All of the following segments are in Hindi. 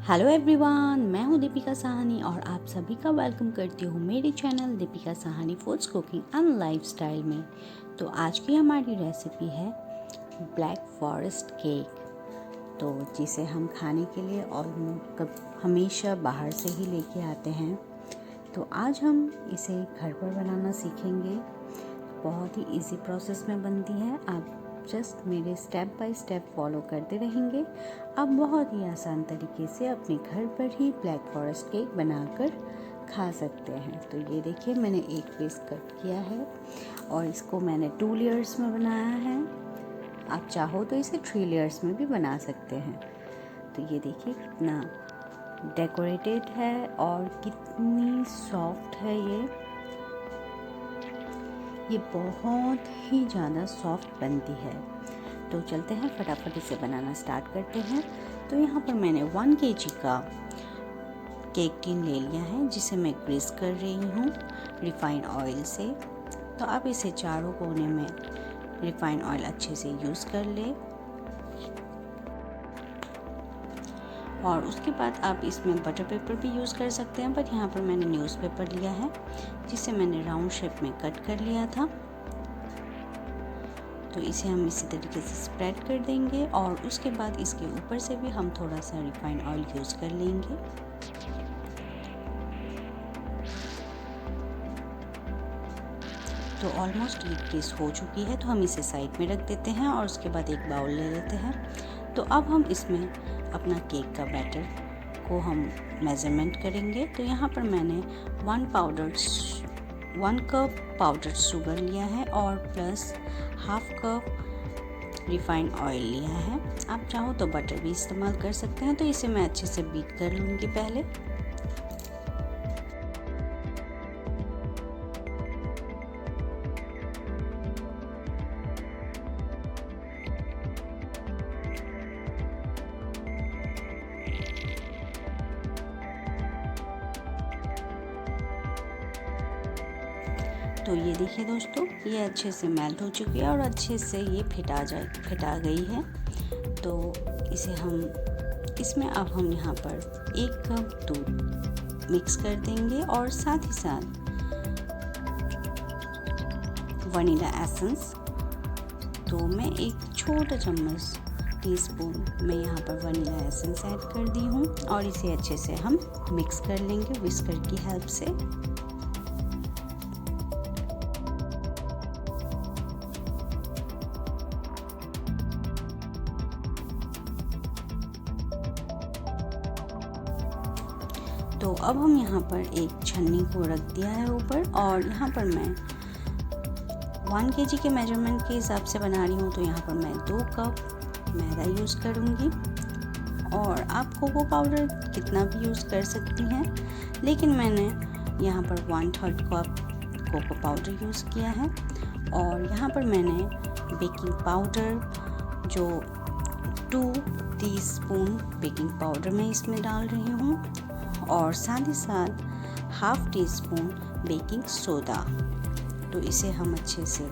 हेलो एवरीवन, मैं हूँ दीपिका साहनी और आप सभी का वेलकम करती हूँ मेरे channel Deepika Sahni foods cooking and lifestyle में। तो आज की हमारी रेसिपी है ब्लैक फॉरेस्ट केक, तो जिसे हम खाने के लिए हमेशा बाहर से ही लेके आते हैं। तो आज हम इसे घर पर बनाना सीखेंगे। बहुत ही इजी प्रोसेस में बनती है, आप जस्ट मेरे स्टेप बाय स्टेप फॉलो करते रहेंगे। आप बहुत ही आसान तरीके से अपने घर पर ही ब्लैक फॉरेस्ट केक बनाकर खा सकते हैं। तो ये देखिए, मैंने एक पीस कट किया है और इसको मैंने 2 लेयर्स में बनाया है। आप चाहो तो इसे 3 लेयर्स में भी बना सकते हैं। तो ये देखिए कितना डेकोरेटेड है और कितनी सॉफ्ट है ये बहुत ही ज़्यादा सॉफ्ट बनती है। तो चलते हैं, फटाफट इसे बनाना स्टार्ट करते हैं। तो यहाँ पर मैंने 1 kg का केक टिन ले लिया है, जिसे मैं ग्रीस कर रही हूँ रिफाइंड ऑयल से। तो आप इसे चारों कोने में रिफाइंड ऑयल अच्छे से यूज़ कर ले और उसके बाद आप इसमें बटर पेपर भी यूज़ कर सकते हैं, बट यहाँ पर मैंने न्यूज़पेपर लिया है जिसे मैंने राउंड शेप में कट कर लिया था। तो इसे हम इसी तरीके से स्प्रेड कर देंगे और उसके बाद इसके ऊपर से भी हम थोड़ा सा रिफाइंड ऑयल यूज़ कर लेंगे। तो ऑलमोस्ट ये ग्रीस हो चुकी है, तो हम इसे साइड में रख देते हैं और उसके बाद एक बाउल ले लेते हैं। तो अब हम इसमें अपना केक का बैटर को हम मेज़रमेंट करेंगे। तो यहाँ पर मैंने 1 कप पाउडर शुगर लिया है और प्लस ½ कप रिफाइंड ऑयल लिया है। आप चाहो तो बटर भी इस्तेमाल कर सकते हैं। तो इसे मैं अच्छे से बीट कर लूँगी पहले। तो ये देखिए दोस्तों, ये अच्छे से मेल्ट हो चुकी है और अच्छे से ये फिटा गई है। तो इसमें अब हम यहाँ पर 1 कप दूध मिक्स कर देंगे और साथ ही साथ वनीला एसेंस। तो मैं एक छोटा चम्मच टीस्पून में यहाँ पर वनीला एसेंस ऐड कर दी हूँ और इसे अच्छे से हम मिक्स कर लेंगे विस्कर की हेल्प से। तो अब हम यहाँ पर एक छन्नी को रख दिया है ऊपर और यहाँ पर मैं 1 kg के मेजरमेंट के हिसाब से बना रही हूँ। तो यहाँ पर मैं 2 कप मैदा यूज़ करूँगी और आप कोको पाउडर कितना भी यूज़ कर सकती हैं, लेकिन मैंने यहाँ पर 1/3 कप कोको पाउडर यूज़ किया है। और यहाँ पर मैंने बेकिंग पाउडर जो 2 टीस्पून बेकिंग पाउडर मैं इसमें डाल रही हूँ और साथ ही साथ ½ टीस्पून बेकिंग सोडा। तो इसे हम अच्छे से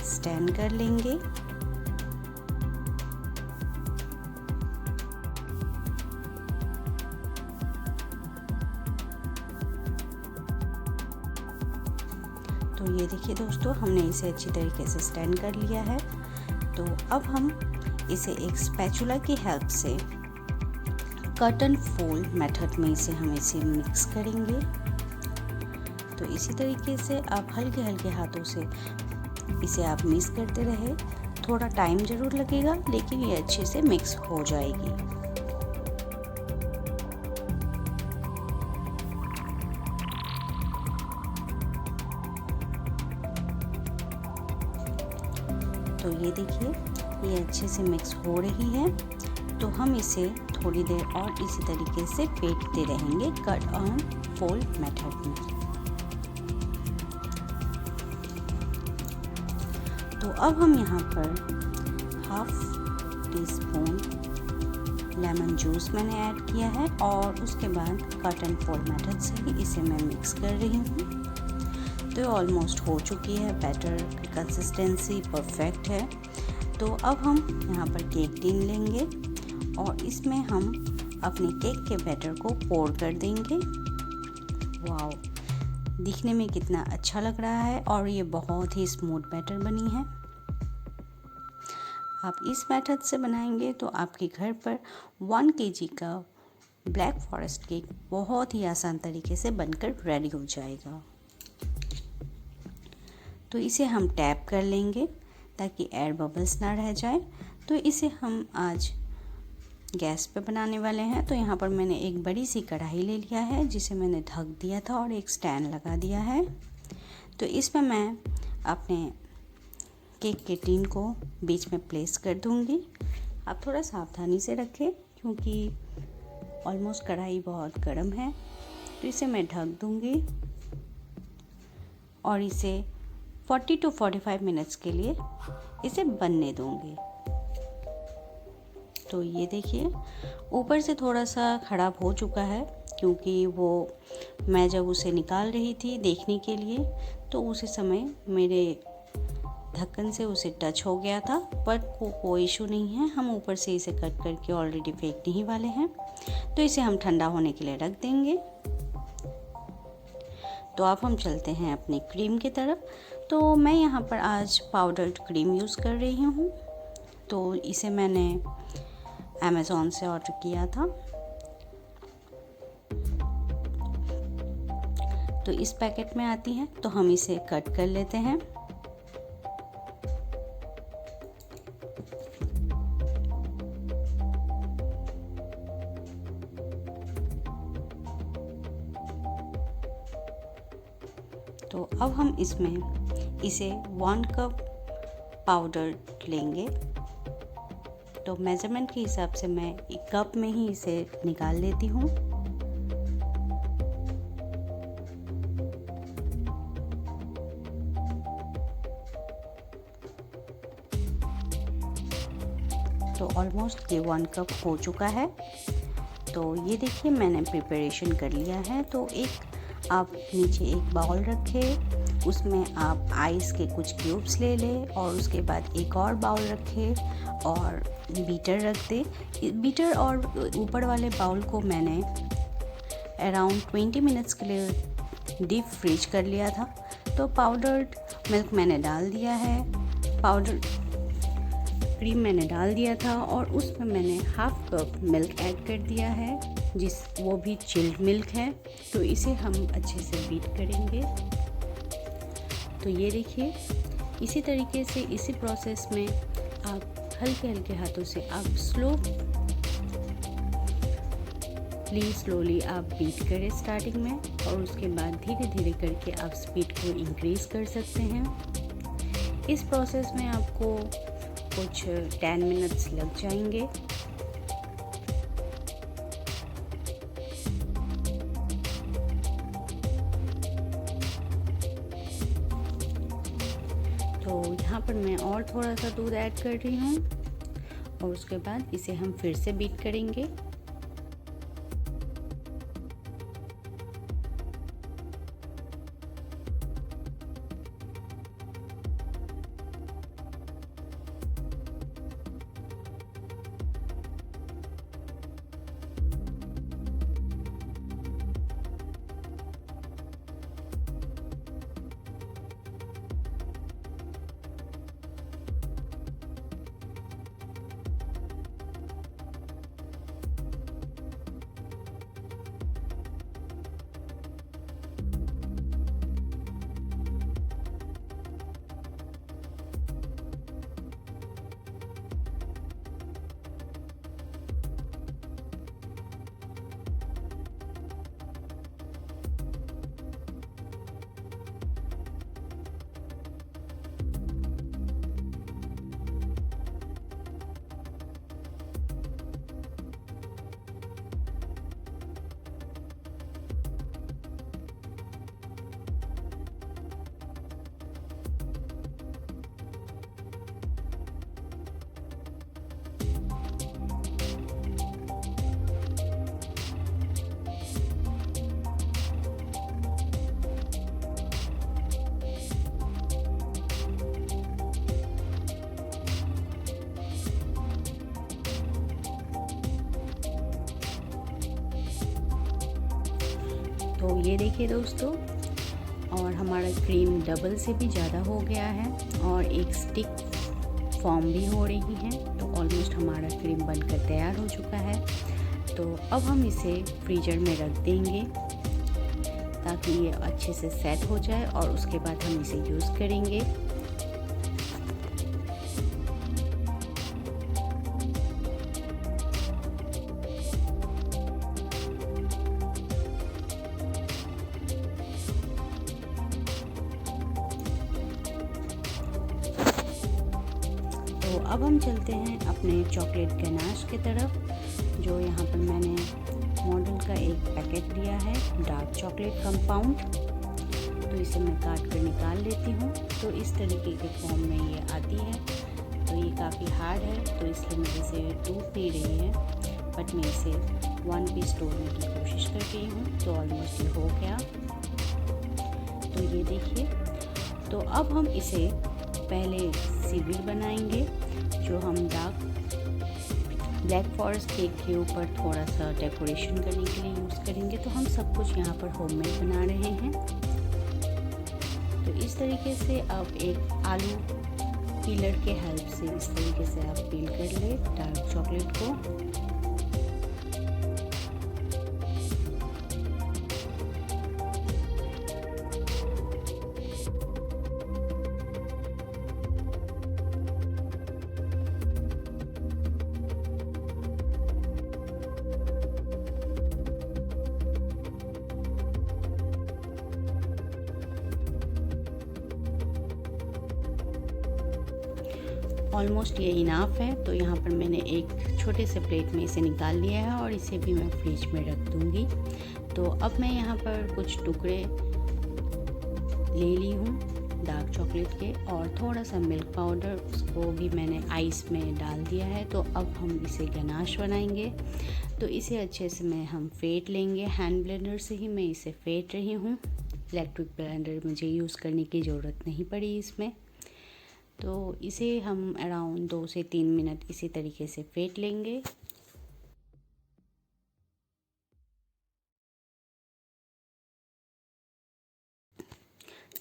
स्टैंड कर लेंगे। तो ये देखिए दोस्तों, हमने इसे अच्छी तरीके से स्टैंड कर लिया है। तो अब हम इसे एक स्पैचुला की हेल्प से कट एंड फोल्ड मेथड में हम इसे मिक्स करेंगे। तो इसी तरीके से आप हल्के हल्के हाथों से इसे आप मिक्स करते रहे। थोड़ा टाइम ज़रूर लगेगा, लेकिन ये अच्छे से मिक्स हो जाएगी। तो ये देखिए, ये अच्छे से मिक्स हो रही है। तो हम इसे थोड़ी देर और इसी तरीके से फेंटते रहेंगे कट एंड फोल्ड मेथड में। तो अब हम यहाँ पर ½ टीस्पून लेमन जूस मैंने ऐड किया है और उसके बाद कट एंड फोल्ड मेथड से ही इसे मैं मिक्स कर रही हूँ। तो ऑलमोस्ट हो चुकी है, बैटर की कंसिस्टेंसी परफेक्ट है। तो अब हम यहाँ पर केक टिन लेंगे और इसमें हम अपने केक के बैटर को पोर कर देंगे। वाओ, दिखने में कितना अच्छा लग रहा है और ये बहुत ही स्मूथ बैटर बनी है। आप इस मेथड से बनाएंगे तो आपके घर पर 1 kg का ब्लैक फॉरेस्ट केक बहुत ही आसान तरीके से बनकर रेडी हो जाएगा। तो इसे हम टैप कर लेंगे ताकि एयर बबल्स ना रह जाए। तो इसे हम आज गैस पे बनाने वाले हैं। तो यहाँ पर मैंने एक बड़ी सी कढ़ाई ले लिया है जिसे मैंने ढक दिया था और एक स्टैंड लगा दिया है। तो इसमें मैं अपने केक के टिन को बीच में प्लेस कर दूँगी। आप थोड़ा सावधानी से रखें क्योंकि ऑलमोस्ट कढ़ाई बहुत गर्म है। तो इसे मैं ढक दूँगी और इसे 40 to 45 मिनट्स के लिए इसे बनने दूँगी। तो ये देखिए ऊपर से थोड़ा सा ख़राब हो चुका है क्योंकि वो मैं जब उसे निकाल रही थी देखने के लिए तो उसी समय मेरे ढक्कन से उसे टच हो गया था, पर कोई इशू नहीं है। हम ऊपर से इसे कट करके ऑलरेडी फेंकने ही वाले हैं। तो इसे हम ठंडा होने के लिए रख देंगे। तो अब हम चलते हैं अपनी क्रीम की तरफ। तो मैं यहाँ पर आज पाउडर्ड क्रीम यूज़ कर रही हूँ। तो इसे मैंने अमेज़ॉन से ऑर्डर किया था। तो इस पैकेट में आती है। तो हम इसे कट कर लेते हैं। तो अब हम इसमें इसे 1 कप पाउडर लेंगे। तो मेज़रमेंट के हिसाब से मैं एक कप में ही इसे निकाल लेती हूँ। तो ऑलमोस्ट ये 1 कप हो चुका है। तो ये देखिए मैंने प्रिपरेशन कर लिया है। तो एक आप नीचे एक बाउल रखें, उसमें आप आइस के कुछ क्यूब्स ले लें और उसके बाद एक और बाउल रखें और बीटर रख दे। बीटर और ऊपर वाले बाउल को मैंने अराउंड 20 मिनट्स के लिए डीप फ्रीज कर लिया था। तो पाउडर्ड मिल्क मैंने डाल दिया है, पाउडर क्रीम मैंने डाल दिया था और उसमें मैंने हाफ कप मिल्क ऐड कर दिया है, वो भी चिल्ड मिल्क है। तो इसे हम अच्छे से बीट करेंगे। तो ये देखिए इसी तरीके से इसी प्रोसेस में आप हल्के हल्के हाथों से आप स्लोली आप बीट करें स्टार्टिंग में और उसके बाद धीरे धीरे करके आप स्पीड को इंक्रीज कर सकते हैं। इस प्रोसेस में आपको कुछ 10 मिनट्स लग जाएंगे। तो यहाँ पर मैं और थोड़ा सा दूध ऐड कर रही हूँ और उसके बाद इसे हम फिर से बीट करेंगे। तो ये देखिए दोस्तों, और हमारा क्रीम डबल से भी ज़्यादा हो गया है और एक स्टिक फॉर्म भी हो रही है। तो ऑलमोस्ट हमारा क्रीम बनकर तैयार हो चुका है। तो अब हम इसे फ्रीजर में रख देंगे ताकि ये अच्छे से सेट हो जाए और उसके बाद हम इसे यूज़ करेंगे। तो अब हम चलते हैं अपने चॉकलेट गनाश की तरफ। जो यहाँ पर मैंने मॉडल का एक पैकेट लिया है डार्क चॉकलेट कंपाउंड, तो इसे मैं काट कर निकाल लेती हूँ। तो इस तरीके के फॉर्म में ये आती है। तो ये काफ़ी हार्ड है, तो इसलिए मेरे से टूट नहीं रही है, बट मैं इसे वन पीस तोड़ने की कोशिश कर रही हूँ। तो ऑलमोस्ट ये हो गया। तो ये देखिए, तो अब हम इसे पहले सिविल बनाएंगे, जो हम डार्क ब्लैक फॉरेस्ट केक के ऊपर थोड़ा सा डेकोरेशन करने के लिए यूज़ करेंगे। तो हम सब कुछ यहाँ पर होममेड बना रहे हैं। तो इस तरीके से आप एक आलू पीलर के हेल्प से इस तरीके से आप पील कर ले डार्क चॉकलेट को। ऑलमोस्ट ये इनाफ है। तो यहाँ पर मैंने एक छोटे से प्लेट में इसे निकाल लिया है और इसे भी मैं फ्रिज में रख दूँगी। तो अब मैं यहाँ पर कुछ टुकड़े ले ली हूँ डार्क चॉकलेट के और थोड़ा सा मिल्क पाउडर, उसको भी मैंने आइस में डाल दिया है। तो अब हम इसे गनाश बनाएंगे। तो इसे अच्छे से हम फेंट लेंगे। हैंड ब्लेंडर से ही मैं इसे फेंट रही हूँ। इलेक्ट्रिक ब्लेंडर मुझे यूज़ करने की ज़रूरत नहीं पड़ी इसमें। तो इसे हम अराउंड 2 से 3 मिनट इसी तरीके से फेंट लेंगे।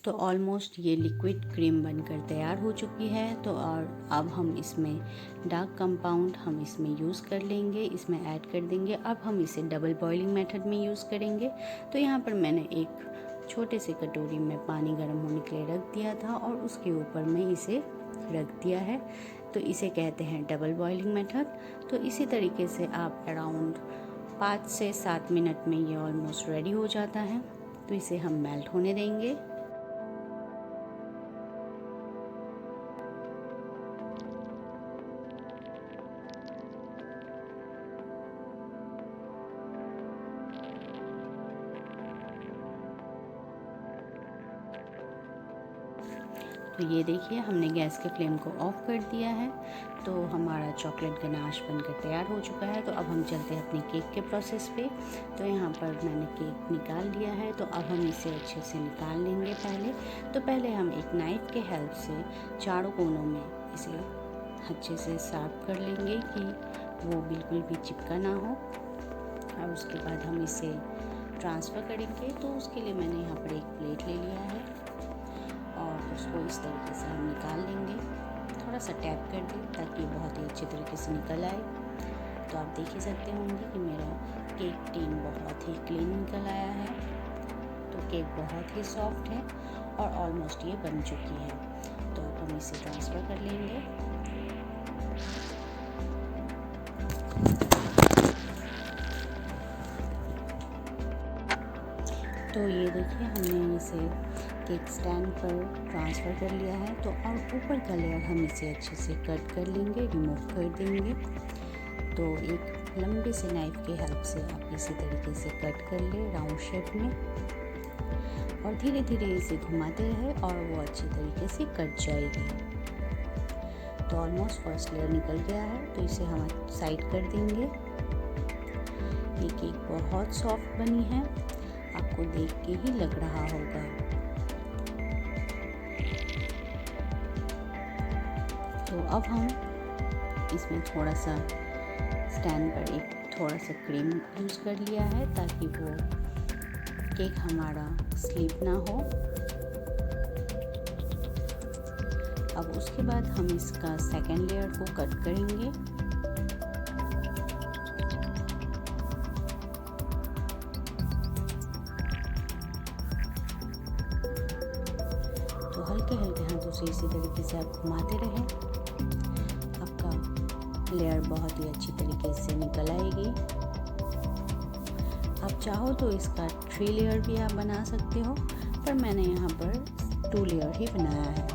तो ऑलमोस्ट ये लिक्विड क्रीम बनकर तैयार हो चुकी है। तो और अब हम इसमें डार्क कंपाउंड हम इसमें यूज़ कर लेंगे, इसमें ऐड कर देंगे। अब हम इसे डबल बॉइलिंग मेथड में यूज़ करेंगे। तो यहाँ पर मैंने एक छोटे से कटोरी में पानी गर्म होने के लिए रख दिया था और उसके ऊपर में इसे रख दिया है। तो इसे कहते हैं डबल बॉइलिंग मेथड। तो इसी तरीके से आप अराउंड 5 से 7 मिनट में ये ऑलमोस्ट रेडी हो जाता है। तो इसे हम मेल्ट होने देंगे। तो ये देखिए, हमने गैस के फ्लेम को ऑफ कर दिया है। तो हमारा चॉकलेट गनाश बनकर तैयार हो चुका है। तो अब हम चलते हैं अपने केक के प्रोसेस पे। तो यहाँ पर मैंने केक निकाल लिया है। तो अब हम इसे अच्छे से निकाल लेंगे तो पहले हम एक नाइफ़ के हेल्प से चारों कोनों में इसे अच्छे से साफ कर लेंगे कि वो बिल्कुल भी चिपका ना हो। और उसके बाद हम इसे ट्रांसफ़र करेंगे। तो उसके लिए मैंने यहाँ पर एक प्लेट ले लिया है और उसको इस तरीके से हम निकाल लेंगे। थोड़ा सा टैप कर दें ताकि बहुत ही अच्छे तरीके से निकल आए। तो आप देख ही सकते होंगे कि मेरा केक टिन बहुत ही क्लीन निकल आया है। तो केक बहुत ही सॉफ्ट है और ऑलमोस्ट ये बन चुकी है। तो अब हम इसे ट्रांसफ़र कर लेंगे। तो ये देखिए, हमने इसे केक स्टैंड पर ट्रांसफ़र कर लिया है। तो और ऊपर का लेयर हम इसे अच्छे से कट कर लेंगे, रिमूव कर देंगे। तो एक लंबे से नाइफ़ की हेल्प से आप इसी तरीके से कट कर ले राउंड शेप में और धीरे धीरे इसे घुमाते रहे और वो अच्छी तरीके से कट जाएगी। तो ऑलमोस्ट फर्स्ट लेयर निकल गया है। तो इसे हम साइड कर देंगे। ये केक बहुत सॉफ्ट बनी है, आपको देख के ही लग रहा होगा। तो अब हम इसमें थोड़ा सा स्टैंड पर एक थोड़ा सा क्रीम यूज़ कर लिया है ताकि वो केक हमारा स्लिप ना हो। अब उसके बाद हम इसका सेकेंड लेयर को कट करेंगे। तो हल्के हल्के हाथों से इसी तरीके से आप घुमाते रहें, आपका लेयर बहुत ही अच्छी तरीके से निकल आएगी। आप चाहो तो इसका 3 लेयर भी आप बना सकते हो, पर मैंने यहाँ पर 2 लेयर ही बनाया है।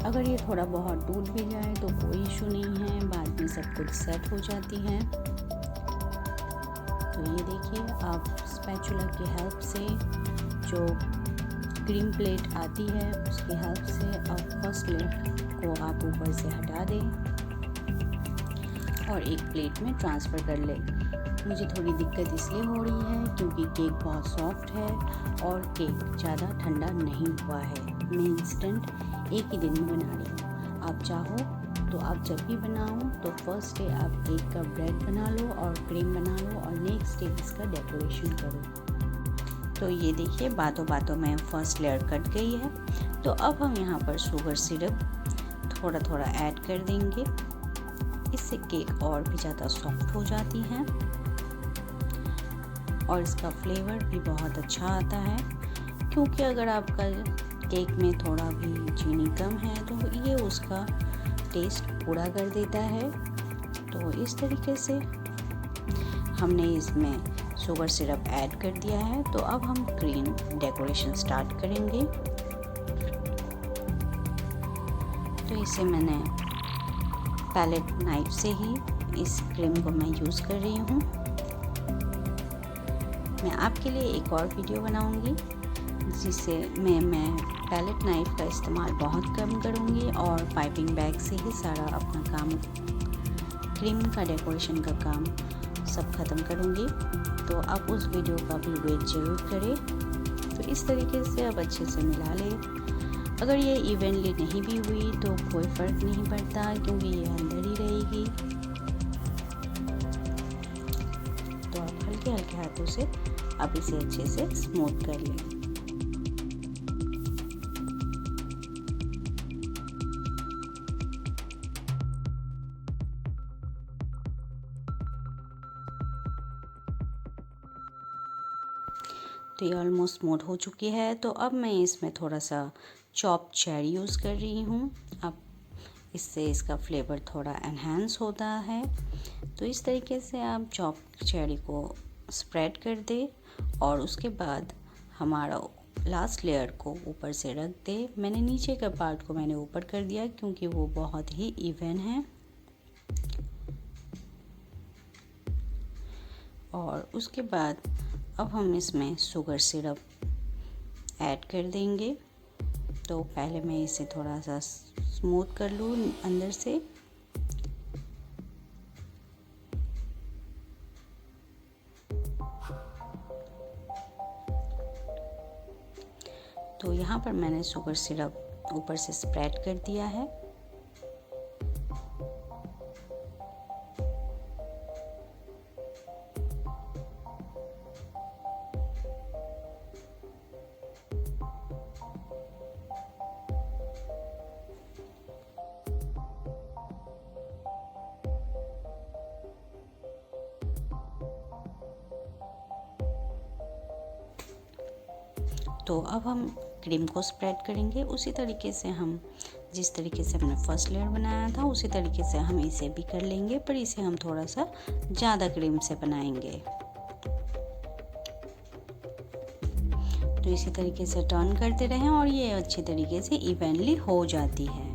अगर ये थोड़ा बहुत टूट भी जाए तो कोई इशू नहीं है, बाद में सब कुछ सेट हो जाती है। तो ये देखिए, आप स्पैचुला की हेल्प से, जो क्रीम प्लेट आती है उसकी हेल्प से आप फर्स्ट लेयर को आप ऊपर से हटा दें और एक प्लेट में ट्रांसफ़र कर लें। मुझे थोड़ी दिक्कत इसलिए हो रही है क्योंकि केक बहुत सॉफ्ट है और केक ज़्यादा ठंडा नहीं हुआ है। मैं इंस्टेंट एक ही दिन में बना रही हूँ। आप चाहो तो आप जब भी बनाओ तो फर्स्ट डे आप केक का ब्रेड बना लो और क्रीम बना लो और नेक्स्ट डे इसका डेकोरेशन करो। तो ये देखिए, बातों बातों में फर्स्ट लेयर कट गई है। तो अब हम यहाँ पर शुगर सिरप थोड़ा थोड़ा ऐड कर देंगे, इससे केक और भी ज़्यादा सॉफ्ट हो जाती है और इसका फ्लेवर भी बहुत अच्छा आता है। क्योंकि अगर आपका केक में थोड़ा भी चीनी कम है तो ये उसका टेस्ट पूरा कर देता है। तो इस तरीके से हमने इसमें शुगर सिरप ऐड कर दिया है। तो अब हम क्रीम डेकोरेशन स्टार्ट करेंगे। तो इसे मैंने पैलेट नाइफ से ही इस क्रीम को मैं यूज़ कर रही हूँ। मैं आपके लिए एक और वीडियो बनाऊंगी जिससे मैं पैलेट नाइफ का इस्तेमाल बहुत कम करूंगी और पाइपिंग बैग से ही सारा अपना काम, क्रीम का डेकोरेशन का काम सब ख़त्म करूंगी। तो आप उस वीडियो का भी वेट ज़रूर करें। तो इस तरीके से आप अच्छे से मिला लें। अगर ये इवनली नहीं भी हुई तो कोई फ़र्क नहीं पड़ता क्योंकि ये अंदर ही रहेगी। तो आप हल्के हल्के हाथों से आप इसे अच्छे से स्मूथ कर लें। तो ये ऑलमोस्ट स्मूथ हो चुकी है। तो अब मैं इसमें थोड़ा सा चॉप चेरी यूज़ कर रही हूँ। अब इससे इसका फ्लेवर थोड़ा एनहांस होता है। तो इस तरीके से आप चॉप चेरी को स्प्रेड कर दे और उसके बाद हमारा लास्ट लेयर को ऊपर से रख दे। मैंने नीचे का पार्ट को मैंने ऊपर कर दिया क्योंकि वो बहुत ही इवन है। और उसके बाद अब हम इसमें शुगर सिरप ऐड कर देंगे। तो पहले मैं इसे थोड़ा सा स्मूथ कर लूँ अंदर से। तो यहाँ पर मैंने शुगर सिरप ऊपर से स्प्रेड कर दिया है। तो अब हम क्रीम को स्प्रेड करेंगे उसी तरीके से, हम जिस तरीके से हमने फर्स्ट लेयर बनाया था उसी तरीके से हम इसे भी कर लेंगे, पर इसे हम थोड़ा सा ज़्यादा क्रीम से बनाएंगे। तो इसी तरीके से टर्न करते रहें और ये अच्छी तरीके से इवनली हो जाती है।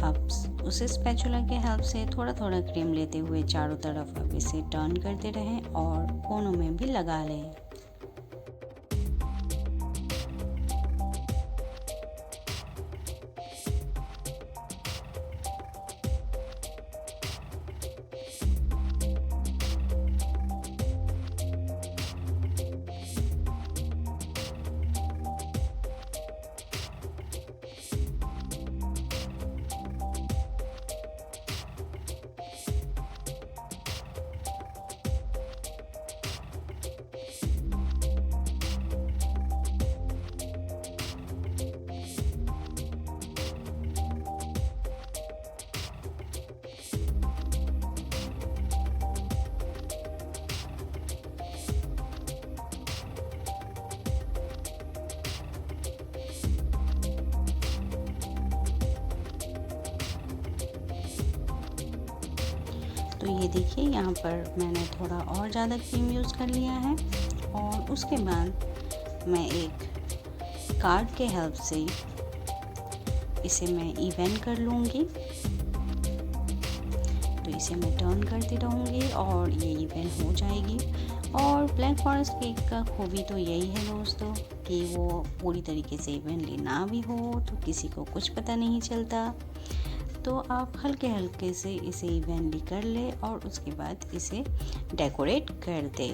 आप उसे स्पैचुला के हेल्प से थोड़ा थोड़ा क्रीम लेते हुए चारों तरफ आप इसे टर्न करते रहें और कोनों में भी लगा लें। तो ये देखिए यहाँ पर मैंने थोड़ा और ज़्यादा क्रीम यूज़ कर लिया है और उसके बाद मैं एक कार्ड के हेल्प से इसे मैं इवन कर लूँगी। तो इसे मैं टर्न करती रहूँगी और ये इवन हो जाएगी। और ब्लैक फॉरेस्ट केक का खूबी तो यही है दोस्तों कि वो पूरी तरीके से इवनली ना भी हो तो किसी को कुछ पता नहीं चलता। तो आप हल्के हल्के से इसे इवनली कर ले और उसके बाद इसे डेकोरेट कर दे।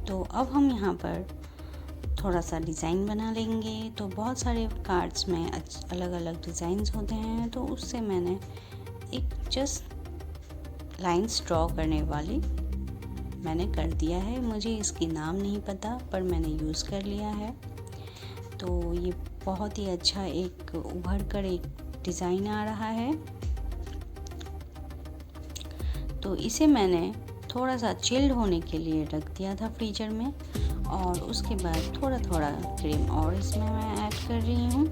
तो अब हम यहाँ पर थोड़ा सा डिज़ाइन बना लेंगे। तो बहुत सारे कार्ड्स में अलग अलग डिज़ाइंस होते हैं, तो उससे मैंने एक जस्ट लाइंस ड्रॉ करने वाली मैंने कर दिया है। मुझे इसकी नाम नहीं पता पर मैंने यूज़ कर लिया है। तो ये बहुत ही अच्छा एक उभर कर एक डिज़ाइन आ रहा है। तो इसे मैंने थोड़ा सा चिल्ड होने के लिए रख दिया था फ्रीजर में और उसके बाद थोड़ा थोड़ा क्रीम और इसमें मैं ऐड कर रही हूँ।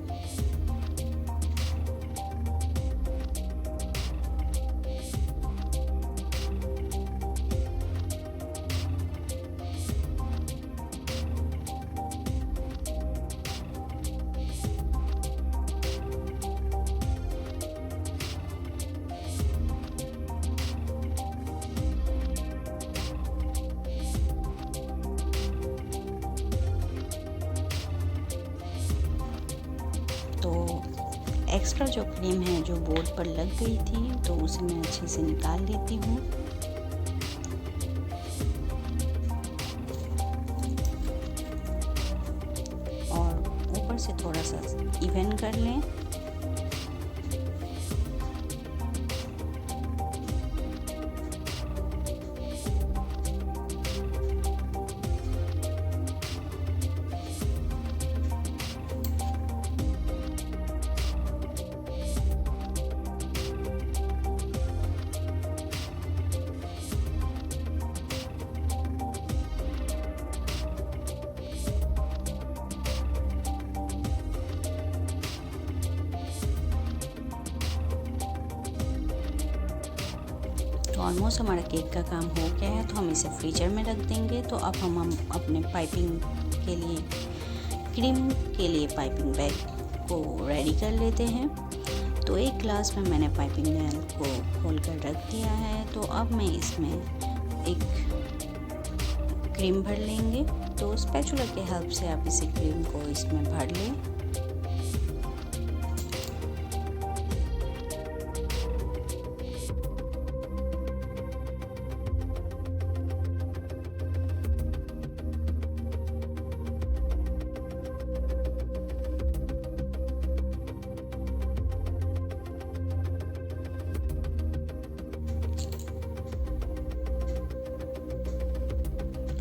तो एक्स्ट्रा जो क्रीम है जो बोर्ड पर लग गई थी तो उसे मैं अच्छे से निकाल लेती हूँ। और ऊपर से थोड़ा सा इवन कर लें। तो ऑलमोस्ट हमारा केक का काम हो गया है, तो हम इसे फ्रीजर में रख देंगे। तो अब हम अपने पाइपिंग के लिए क्रीम के लिए पाइपिंग बैग को रेडी कर लेते हैं। तो एक ग्लास में मैंने पाइपिंग बैग को खोल कर रख दिया है। तो अब मैं इसमें एक क्रीम भर लेंगे। तो स्पैचुला के हेल्प से आप इसे क्रीम को इसमें भर लें।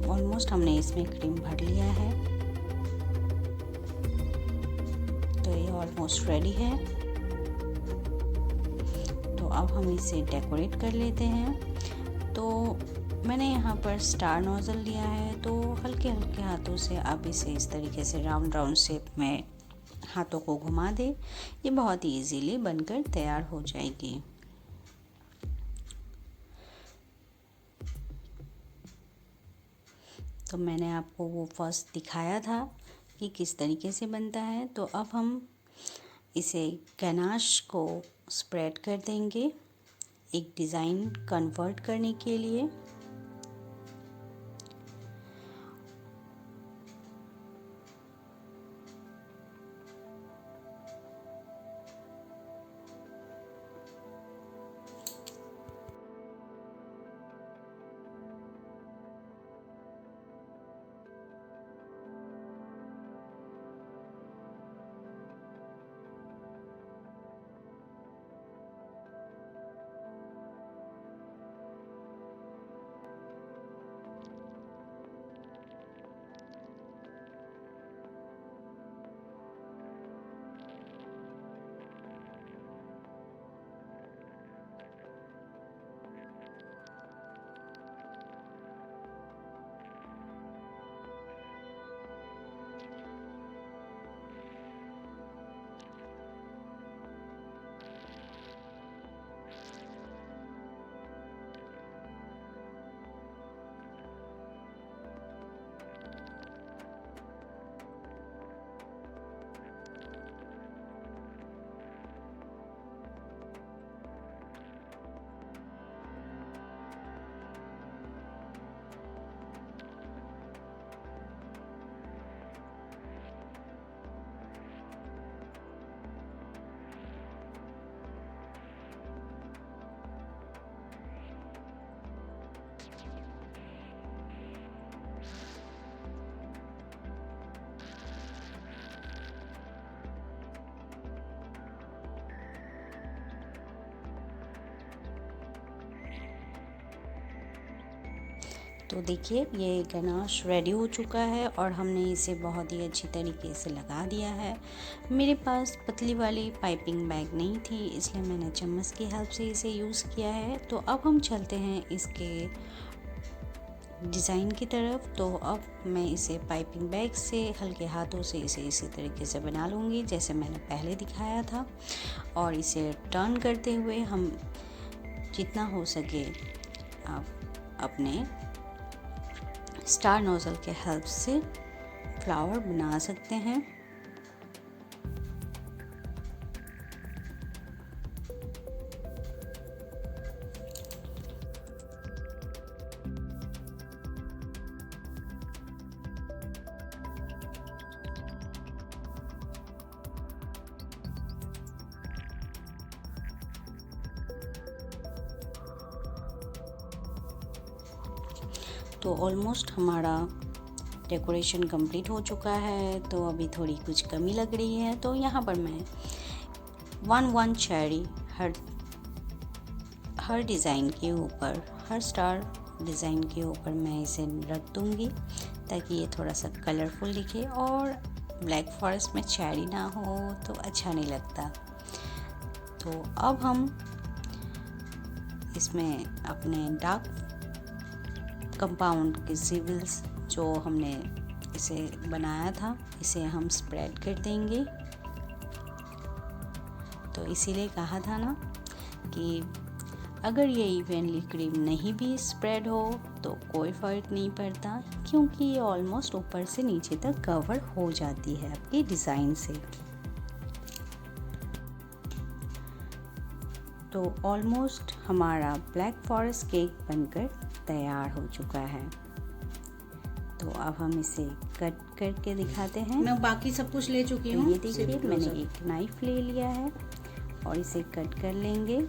ऑलमोस्ट हमने इसमें क्रीम भर लिया है। तो ये ऑलमोस्ट रेडी है। तो अब हम इसे डेकोरेट कर लेते हैं। तो मैंने यहाँ पर स्टार नोज़ल लिया है, तो हल्के हल्के हाथों से आप इसे इस तरीके से राउंड राउंड शेप में हाथों को घुमा दें। ये बहुत ही इजीली बनकर तैयार हो जाएगी। तो मैंने आपको वो फर्स्ट दिखाया था कि किस तरीके से बनता है। तो अब हम इसे गनाश को स्प्रेड कर देंगे एक डिज़ाइन कन्वर्ट करने के लिए। तो देखिए ये गनाश रेडी हो चुका है और हमने इसे बहुत ही अच्छी तरीके से लगा दिया है। मेरे पास पतली वाली पाइपिंग बैग नहीं थी, इसलिए मैंने चम्मच की हेल्प से इसे यूज़ किया है। तो अब हम चलते हैं इसके डिज़ाइन की तरफ। तो अब मैं इसे पाइपिंग बैग से हल्के हाथों से इसे इसी तरीके से बना लूँगी जैसे मैंने पहले दिखाया था। और इसे टर्न करते हुए हम जितना हो सके आप अपने स्टार नोज़ल के हेल्प से फ्लावर बना सकते हैं। तो ऑलमोस्ट हमारा डेकोरेशन कंप्लीट हो चुका है। तो अभी थोड़ी कुछ कमी लग रही है, तो यहाँ पर मैं 1 चेरी हर डिज़ाइन के ऊपर, हर स्टार डिज़ाइन के ऊपर मैं इसे रख दूँगी ताकि ये थोड़ा सा कलरफुल दिखे। और ब्लैक फॉरेस्ट में चेरी ना हो तो अच्छा नहीं लगता। तो अब हम इसमें अपने डार्क कंपाउंड के सिविल्स जो हमने इसे बनाया था, इसे हम स्प्रेड कर देंगे। तो इसीलिए कहा था ना कि अगर ये इवनली क्रीम नहीं भी स्प्रेड हो तो कोई फ़र्क नहीं पड़ता, क्योंकि ये ऑलमोस्ट ऊपर से नीचे तक कवर हो जाती है आपके डिज़ाइन से। तो ऑलमोस्ट हमारा ब्लैक फॉरेस्ट केक बनकर तैयार हो चुका है। तो अब हम इसे कट करके दिखाते हैं। मैं बाकी सब कुछ ले चुकी हूँ। तो ये देखिए मैंने एक नाइफ ले लिया है और इसे कट कर लेंगे।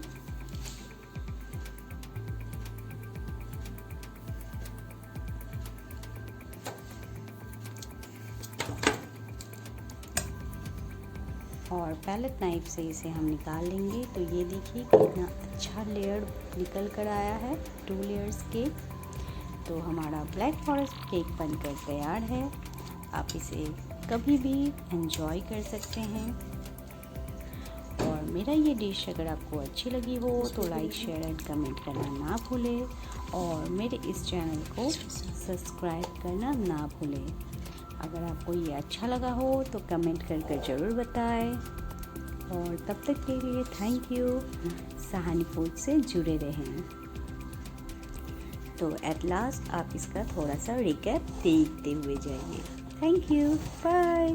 और पैलेट नाइफ से इसे हम निकाल लेंगे। तो ये देखिए कितना अच्छा लेयर निकल कर आया है, 2 लेयर्स केक। तो हमारा ब्लैक फॉरेस्ट केक बनकर तैयार है। आप इसे कभी भी एंजॉय कर सकते हैं। और मेरा ये डिश अगर आपको अच्छी लगी हो तो लाइक, शेयर एंड कमेंट करना ना भूलें। और मेरे इस चैनल को सब्सक्राइब करना ना भूलें। अगर आपको ये अच्छा लगा हो तो कमेंट कर ज़रूर बताएं। और तब तक के लिए थैंक यू। सहानी फूड से जुड़े रहें। तो एट लास्ट आप इसका थोड़ा सा रिकैप देखते हुए जाइए। Thank you, bye.